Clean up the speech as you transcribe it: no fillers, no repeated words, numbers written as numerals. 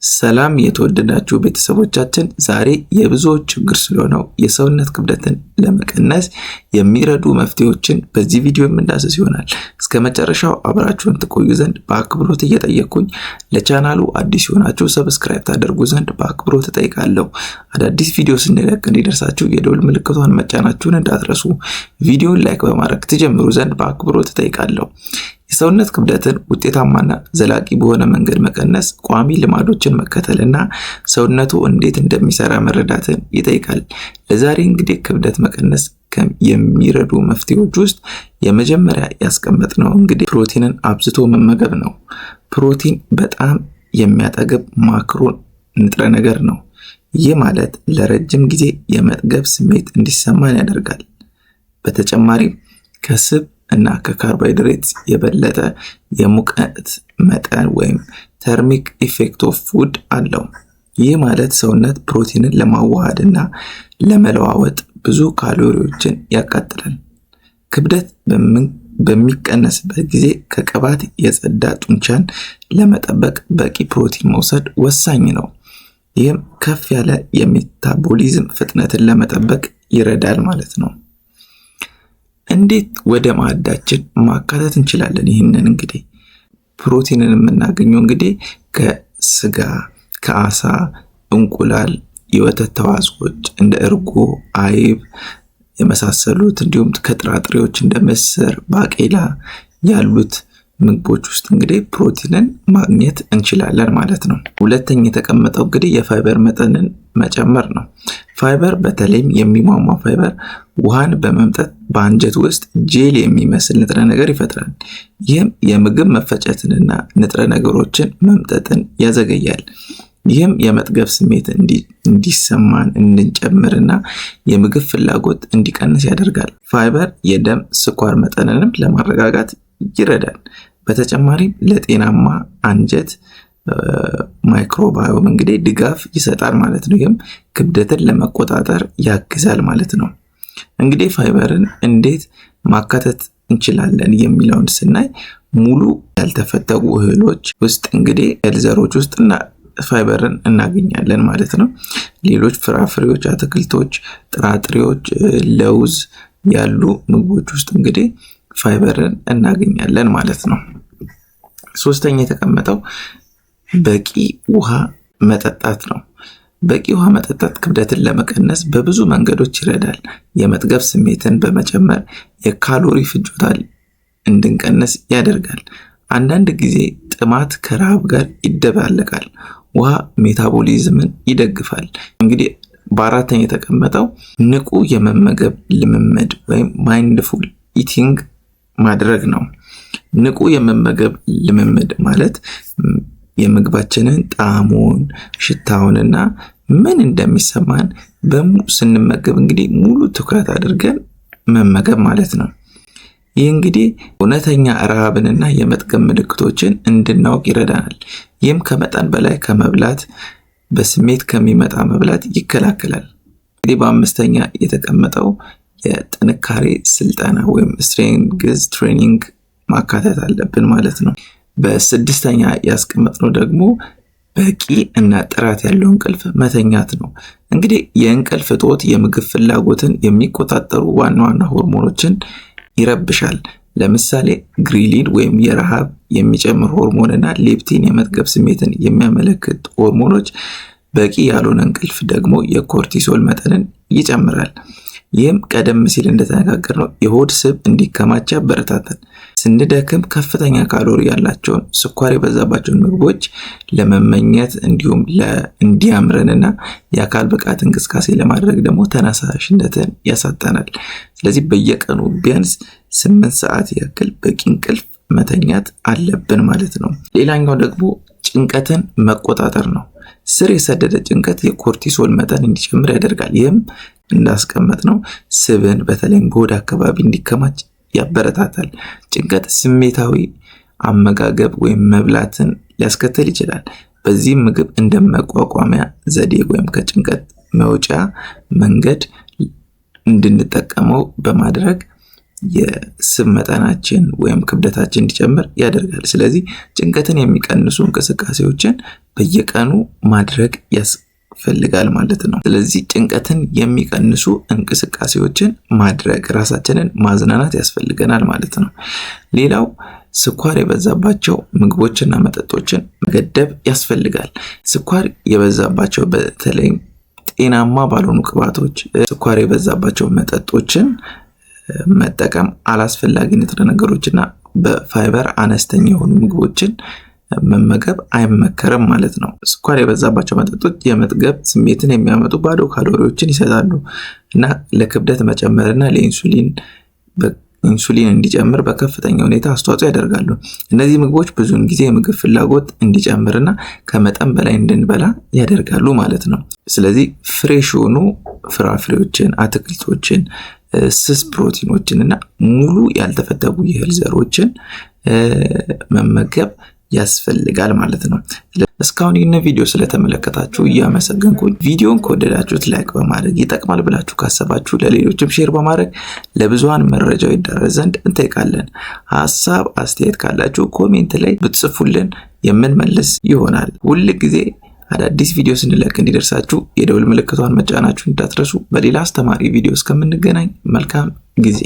ሰላም የተወደዳችሁ ቤተሰቦቻችን፣ ዛሬ የብዙዎች ችግር ስለሆነው የሰውነት ክብደትን ለመቀነስ የሚረዱ መፍትሄዎችን በዚህ ቪዲዮ የምንዳስስ ይሆናል። እስከ መጨረሻው አብራችሁን ትቆዩ ዘንድ በአክብሮት እየጠየቅኩኝ፣ ለቻናሉ አዲስ የሆናችሁ ሰብስክራይብ ታደርጉ ዘንድ በአክብሮት እጠይቃለሁ። አዳዲስ ቪዲዮ ስንለቅ እንዲደርሳችሁ የደወል ምልክቷን መጫናችሁን እንዳትረሱ። ቪዲዮን ላይክ በማድረግ ትጀምሩ ዘንድ በአክብሮት እጠይቃለሁ። የሰውነት ክብደትን ውጤታማና ዘላቂ በሆነ መንገድ መቀነስ ቋሚ ልማዶችን መከተልና ሰውነቱ እንዴት እንደሚሰራ መረዳትን ይጠይቃል። ለዛሬ እንግዲህ ክብደት መቀነስ የሚረዱ መፍትሄዎች ውስጥ የመጀመሪያ ያስቀመጥነው እንግዲህ ፕሮቲንን አብዝቶ መመገብ ነው። ፕሮቲን በጣም የሚያጠግብ ማክሮ ንጥረ ነገር ነው። ይህ ማለት ለረጅም ጊዜ የመጥገብ ስሜት እንዲሰማን ያደርጋል። በተጨማሪም ከስብ እና ከካርቦሃይድሬት የበለጠ የሙቀት መጠን ወይም ተርሚክ ኢፌክት ኦፍ ፉድ አለው። ይህ ማለት ሰውነት ፕሮቲንን ለማዋሃድ እና ለመለዋወጥ ብዙ ካሎሪዎችን ያቃጥላል። ክብደት በሚቀነስበት ጊዜ ከቅባት የጸዳ ጡንቻን ለመጠበቅ በቂ ፕሮቲን መውሰድ ወሳኝ ነው። ይህም ከፍ ያለ የሜታቦሊዝም ፍጥነትን ለመጠበቅ ይረዳል ማለት ነው። እንዴት ወደ ማዕዳችን ማካተት እንችላለን? ይህንን እንግዲህ ፕሮቲንን የምናገኘው እንግዲህ ከስጋ፣ ከአሳ፣ እንቁላል፣ የወተት ተዋጽኦች እንደ እርጎ፣ አይብ የመሳሰሉት እንዲሁም ከጥራጥሬዎች እንደ ምስር፣ ባቄላ ያሉት ምግቦች ውስጥ እንግዲህ ፕሮቲንን ማግኘት እንችላለን ማለት ነው። ሁለተኛ የተቀመጠው እንግዲህ የፋይበር መጠንን መጨመር ነው። ፋይበር በተለይም የሚሟሟ ፋይበር ውሃን በመምጠጥ በአንጀት ውስጥ ጄል የሚመስል ንጥረ ነገር ይፈጥራል። ይህም የምግብ መፈጨትንና ንጥረ ነገሮችን መምጠጥን ያዘገያል። ይህም የመጥገብ ስሜት እንዲሰማን እንድንጨምርና የምግብ ፍላጎት እንዲቀንስ ያደርጋል። ፋይበር የደም ስኳር መጠንንም ለማረጋጋት ይረዳል። በተጨማሪም ለጤናማ አንጀት ማይክሮባዮም እንግዲህ ድጋፍ ይሰጣል ማለት ነው። ይህም ክብደትን ለመቆጣጠር ያግዛል ማለት ነው። እንግዲህ ፋይበርን እንዴት ማካተት እንችላለን የሚለውን ስናይ ሙሉ ያልተፈተጉ እህሎች ውስጥ እንግዲህ ዘሮች ውስጥ ፋይበርን እናገኛለን ማለት ነው። ሌሎች ፍራፍሬዎች፣ አትክልቶች፣ ጥራጥሬዎች፣ ለውዝ ያሉ ምግቦች ውስጥ እንግዲህ ፋይበርን እናገኛለን ማለት ነው። ሶስተኛ የተቀመጠው በቂ ውሃ መጠጣት ነው። በቂ ውሃ መጠጣት ክብደትን ለመቀነስ በብዙ መንገዶች ይረዳል። የመጥገብ ስሜትን በመጨመር የካሎሪ ፍጆታን እንድንቀንስ ያደርጋል። አንዳንድ ጊዜ ጥማት ከረሃብ ጋር ይደባለቃል። ውሃ ሜታቦሊዝምን ይደግፋል። እንግዲህ በአራተኛ የተቀመጠው ንቁ የመመገብ ልምምድ ወይም ማይንድፉል ኢቲንግ ማድረግ ነው። ንቁ የመመገብ ልምምድ ማለት የምግባችንን ጣዕሙን፣ ሽታውንና ምን እንደሚሰማን ስንመገብ እንግዲህ ሙሉ ትኩረት አድርገን መመገብ ማለት ነው። ይህ እንግዲህ እውነተኛ ረሃብንና የመጥገብ ምልክቶችን እንድናውቅ ይረዳናል። ይህም ከመጠን በላይ ከመብላት፣ በስሜት ከሚመጣ መብላት ይከላከላል። እንግዲህ በአምስተኛ የተቀመጠው የጥንካሬ ስልጠና ወይም ስትሬንግዝ ትሬኒንግ ማካተት አለብን ማለት ነው። በስድስተኛ ያስቀመጥነው ደግሞ በቂ እና ጥራት ያለው እንቅልፍ መተኛት ነው። እንግዲህ የእንቅልፍ እጦት የምግብ ፍላጎትን የሚቆጣጠሩ ዋና ዋና ሆርሞኖችን ይረብሻል። ለምሳሌ ግሪሊን ወይም የረሃብ የሚጨምር ሆርሞንና ሌፕቲን የመጥገብ ስሜትን የሚያመለክት ሆርሞኖች። በቂ ያልሆነ እንቅልፍ ደግሞ የኮርቲሶል መጠንን ይጨምራል። ይህም ቀደም ሲል እንደተነጋገርነው የሆድ ስብ እንዲከማች ያበረታታል። ስንደክም ከፍተኛ ካሎሪ ያላቸውን ስኳር የበዛባቸውን ምግቦች ለመመኘት እንዲሁም እንዲያምረንና የአካል ብቃት እንቅስቃሴ ለማድረግ ደግሞ ተነሳሽነትን ያሳጣናል። ስለዚህ በየቀኑ ቢያንስ 8 ሰዓት ያክል በቂ እንቅልፍ መተኛት አለብን ማለት ነው። ሌላኛው ደግሞ ጭንቀትን መቆጣጠር ነው። ስር የሰደደ ጭንቀት የኮርቲሶል መጠን እንዲጨምር ያደርጋል። ይህም እንዳስቀመጥነው ስብን በተለይም በሆድ አካባቢ እንዲከማች ያበረታታል። ጭንቀት ስሜታዊ አመጋገብ ወይም መብላትን ሊያስከትል ይችላል። በዚህም ምግብ እንደ መቋቋሚያ ዘዴ ወይም ከጭንቀት መውጫ መንገድ እንድንጠቀመው በማድረግ የስብ መጠናችን ወይም ክብደታችን እንዲጨምር ያደርጋል። ስለዚህ ጭንቀትን የሚቀንሱ እንቅስቃሴዎችን በየቀኑ ማድረግ ያስፈልጋል ማለት ነው። ስለዚህ ጭንቀትን የሚቀንሱ እንቅስቃሴዎችን ማድረግ፣ ራሳችንን ማዝናናት ያስፈልገናል ማለት ነው። ሌላው ስኳር የበዛባቸው ምግቦችና መጠጦችን መገደብ ያስፈልጋል። ስኳር የበዛባቸው በተለይም ጤናማ ባልሆኑ ቅባቶች፣ ስኳር የበዛባቸው መጠጦችን መጠቀም፣ አላስፈላጊ ንጥረ ነገሮችና በፋይበር አነስተኛ የሆኑ ምግቦችን መመገብ አይመከርም ማለት ነው። ስኳር የበዛባቸው መጠጦች የመጥገብ ስሜትን የሚያመጡ ባዶ ካሎሪዎችን ይሰጣሉ እና ለክብደት መጨመርና ለኢንሱሊን እንዲጨምር በከፍተኛ ሁኔታ አስተዋጽኦ ያደርጋሉ። እነዚህ ምግቦች ብዙውን ጊዜ የምግብ ፍላጎት እንዲጨምርና ከመጠን በላይ እንድንበላ ያደርጋሉ ማለት ነው። ስለዚህ ፍሬሽ የሆኑ ፍራፍሬዎችን፣ አትክልቶችን፣ ስስ ፕሮቲኖችን እና ሙሉ ያልተፈተጉ የእህል ዘሮችን መመገብ ያስፈልጋል ማለት ነው። እስካሁን ይህን ቪዲዮ ስለተመለከታችሁ እያመሰገንኩኝ፣ ቪዲዮን ከወደዳችሁት ላይክ በማድረግ ይጠቅማል ብላችሁ ካሰባችሁ ለሌሎችም ሼር በማድረግ ለብዙሃን መረጃው ይዳረስ ዘንድ እንጠይቃለን። ሀሳብ አስተያየት ካላችሁ ኮሜንት ላይ ብትጽፉልን የምንመልስ ይሆናል። ሁል ጊዜ አዳዲስ ቪዲዮ ስንለቅ እንዲደርሳችሁ የደውል ምልክቷን መጫናችሁን እንዳትረሱ። በሌላ አስተማሪ ቪዲዮ እስከምንገናኝ መልካም ጊዜ